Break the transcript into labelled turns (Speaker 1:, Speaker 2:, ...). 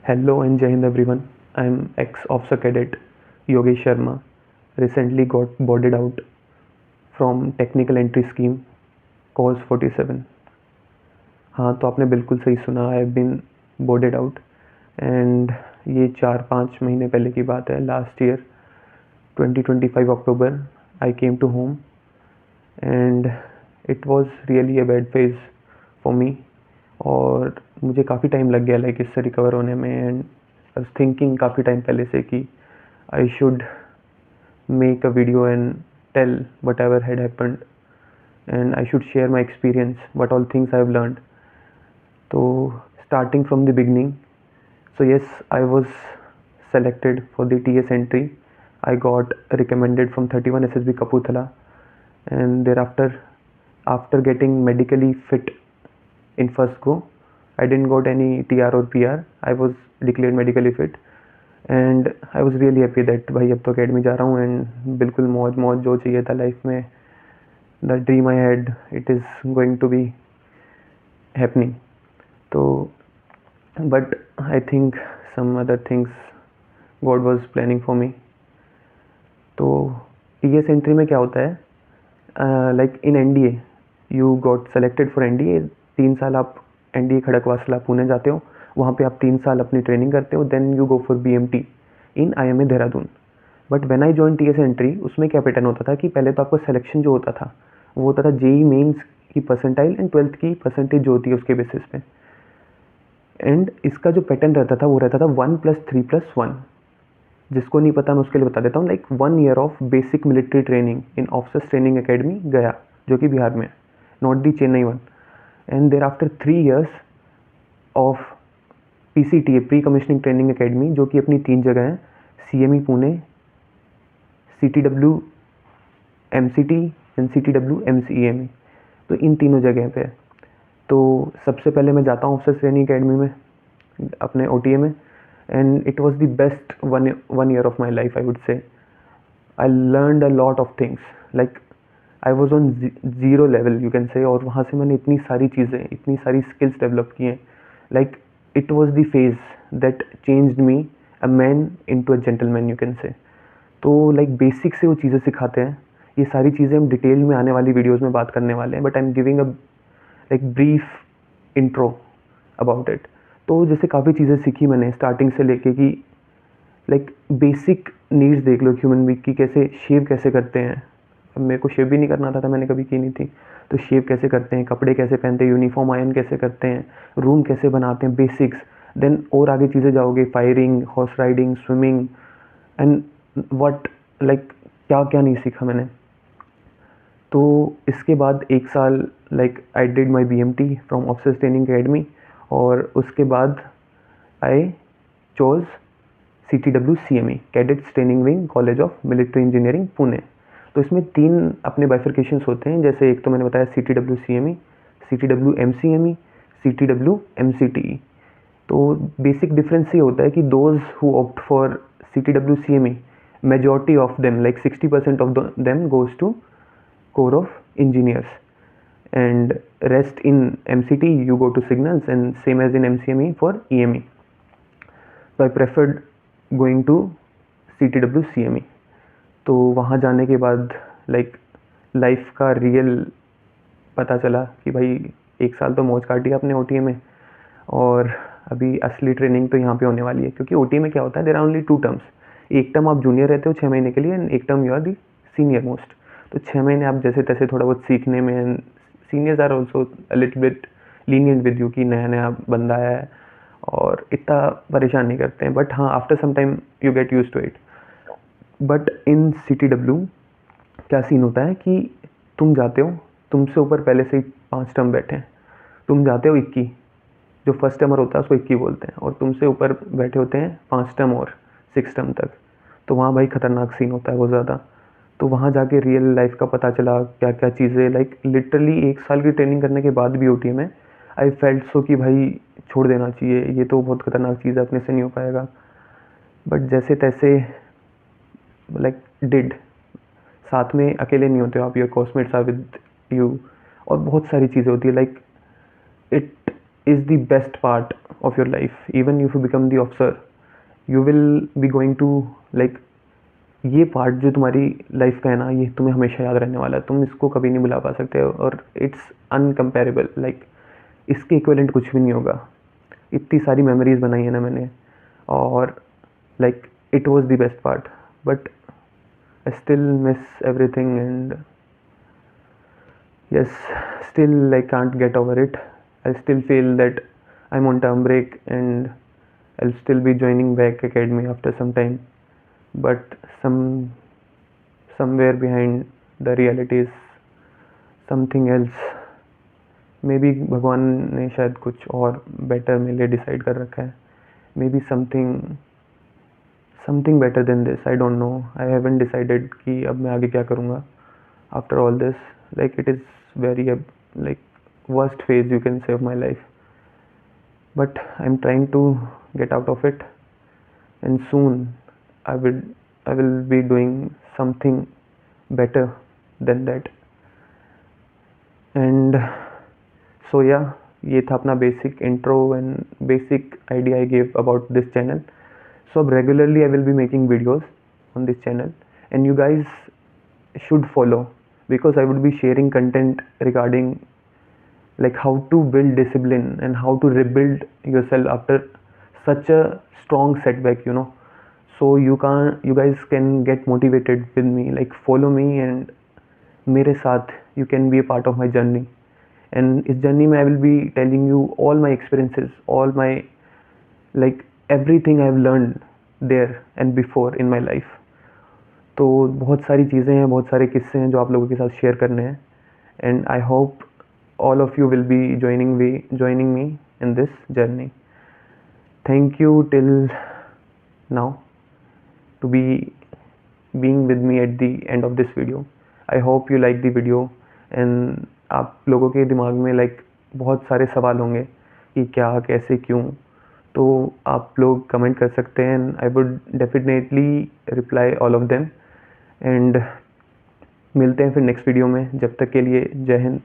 Speaker 1: Hello and Jai Hind everyone. I'm ex-officer cadet Yogesh Sharma. Recently got boarded out from technical entry scheme course 47. हाँ तो आपने बिल्कुल सही सुना. I have been boarded out and ये 4-5 महीने पहले की बात है. Last year 2025 October I came to home and it was really a bad phase for me. और मुझे काफ़ी टाइम लग गया लाइक इससे रिकवर होने में. एंड आई वाज थिंकिंग काफ़ी टाइम पहले से कि I should make a video and tell whatever had happened, and I should share my experience, what all things I have learned. So starting from the beginning, so yes, I was selected for the TS entry. I got recommended from 31 SSB Kapurthala, and thereafter, after getting medically fit in first go, I didn't got any TR or PR. I was declared medically fit and I was really happy that भाई अब तो academy जा रहा हूँ and बिल्कुल मौज मौज जो चाहिए था लाइफ में, the dream I had, it is going to be happening. तो but I think some other things God was planning for me. तो TS एंट्री में क्या होता है, like in NDA you got selected for NDA. 3 साल आप NDA Khadakwasla Pune जाते हो, वहाँ पे आप 3 साल अपनी ट्रेनिंग करते हो. Then you go for BMT in IMA Dehradun. But when I join TS entry, उसमें क्या पैटर्न होता था कि पहले तो आपको सिलेक्शन जो होता था वो होता था JEE मेंस की परसेंटाइल एंड 12th की परसेंटेज जो होती है उसके बेसिस पे. एंड इसका जो पैटर्न रहता था वो रहता था 1+3+1. जिसको नहीं पता मैं उसके लिए बता देता हूँ. Like 1 year of basic military training in officers training academy गया, जो कि बिहार में, not the Chennai one. And there after 3 years of PCTA pre commissioning training academy, जो कि अपनी 3 जगह हैं, CME Pune, CTW MCT and CTW MCEME. तो इन तीनों जगह पे. तो सबसे पहले मैं जाता हूँ ऑफिसर्स ट्रेनिंग अकेडमी में अपने OTA में, and it was the best one year of my life I would say. I learned a lot of things, like I was on zero level you can say. और वहाँ से मैंने इतनी सारी चीज़ें, इतनी सारी स्किल्स डेवलप की हैं. Like it was the phase that changed me a man into a gentleman you can say. तो लाइक बेसिक से वो चीज़ें सिखाते हैं. ये सारी चीज़ें हम डिटेल में आने वाली वीडियोज़ में बात करने वाले हैं, but I am giving a like brief intro about it. तो जैसे काफ़ी चीज़ें सीखी मैंने स्टार्टिंग से लेके कि लाइक बेसिक नीड्स देख लो ह्यूमन बीइंग की, कैसे शेव कैसे करते हैं. अब मेरे को शेव भी नहीं करना था, मैंने कभी की नहीं थी. तो शेव कैसे करते हैं, कपड़े कैसे पहनते हैं, यूनिफॉर्म आयन कैसे करते हैं, रूम कैसे बनाते हैं, बेसिक्स. देन और आगे चीज़ें जाओगे, firing, horse riding, swimming and what, like क्या क्या नहीं सीखा मैंने. तो इसके बाद 1 साल like I did my BMT from officers training academy. और उसके बाद I chose CTW CME cadets training wing college of military engineering Pune. तो इसमें 3 अपने बाइफर्केशंस होते हैं. जैसे एक तो मैंने बताया CTW CME, CTW MCME, CTW MCTE. तो बेसिक डिफरेंस ये होता है कि those who opt for CTW CME, majority of them, like 60% of them goes to Corps of Engineers, and rest in MCT you go to signals, and same as in MCME for EME. So I preferred going to CTW CME. तो वहाँ जाने के बाद like life का real पता चला कि भाई 1 साल तो मौज काटी आपने OTA में, और अभी असली ट्रेनिंग तो यहाँ पे होने वाली है. क्योंकि OTA में क्या होता है, देयर आर ओनली 2 टर्म्स. एक टर्म आप जूनियर रहते हो 6 महीने के लिए, एंड एक term you are the senior most. तो 6 महीने आप जैसे तैसे थोड़ा बहुत सीखने में, and seniors are also a little bit lenient with you कि नया नया बंदा आया है, और इतना परेशान नहीं करते हैं. बट हाँ, after some time you get used to it. But in CTW क्या सीन होता है कि तुम जाते हो, तुमसे ऊपर पहले से ही 5 टर्म बैठे हैं, तुम जाते हो 21, जो फर्स्ट टर्मर होता है उसको 21 बोलते हैं, और तुमसे ऊपर बैठे होते हैं 5 टर्म और 6 टर्म तक. तो वहाँ भाई खतरनाक सीन होता है बहुत ज़्यादा. तो वहाँ जाके रियल लाइफ का पता चला क्या क्या चीज़ें. लाइक लिटरली 1 साल की ट्रेनिंग करने के बाद भी OTA में आई फेल्ट सो कि भाई छोड़ देना चाहिए, ये तो बहुत खतरनाक चीज़ है, अपने से नहीं हो पाएगा. बट जैसे तैसे लाइक डिड. साथ में अकेले नहीं होते हो आप, your coursemates are with you, और बहुत सारी चीज़ें होती है. Like it is the best part of your life. Even if you become the officer, you will be going to like, ये पार्ट जो तुम्हारी लाइफ का है ना, ये तुम्हें हमेशा याद रहने वाला है, तुम इसको कभी नहीं भुला पा सकते हो, और इट्स अनकम्पेरेबल, लाइक इसके इक्विवेलेंट कुछ भी नहीं होगा। इतनी सारी मेमोरीज बनाई है ना मैंने, और like it was the best part, but I still miss everything, and yes, still I can't get over it. I still feel that I'm on term break, and I'll still be joining back academy after some time, but somewhere behind the reality is something else. Maybe भगवान ने शायद कुछ और better मेरे लिए decide कर रखा है, maybe something better than this. I don't know. I haven't decided कि अब मैं आगे क्या करूँगा after all this. Like it is very like worst phase you can say of my life, but I'm trying to get out of it, and soon I will be doing something better than that. And so yeah, ये था अपना basic intro and basic idea I gave about this channel. So regularly I will be making videos on this channel, and you guys should follow, because I would be sharing content regarding like how to build discipline and how to rebuild yourself after such a strong setback, you know. So you guys can get motivated with me, like follow me, and मेरे साथ you can be a part of my journey. And इस journey में I will be telling you all my experiences, all my like everything I've learned there and before in my life. तो बहुत सारी चीज़ें हैं, बहुत सारे किस्से हैं जो आप लोगों के साथ शेयर करने हैं, and I hope all of you will be joining me in this journey. Thank you till now to be being with me at the end of this video. I hope you like the video, and आप लोगों के दिमाग में like बहुत सारे सवाल होंगे कि क्या, कैसे, क्यों, तो आप लोग कमेंट कर सकते हैं, and I would definitely reply all of them. And मिलते हैं फिर नेक्स्ट वीडियो में, जब तक के लिए जय हिंद।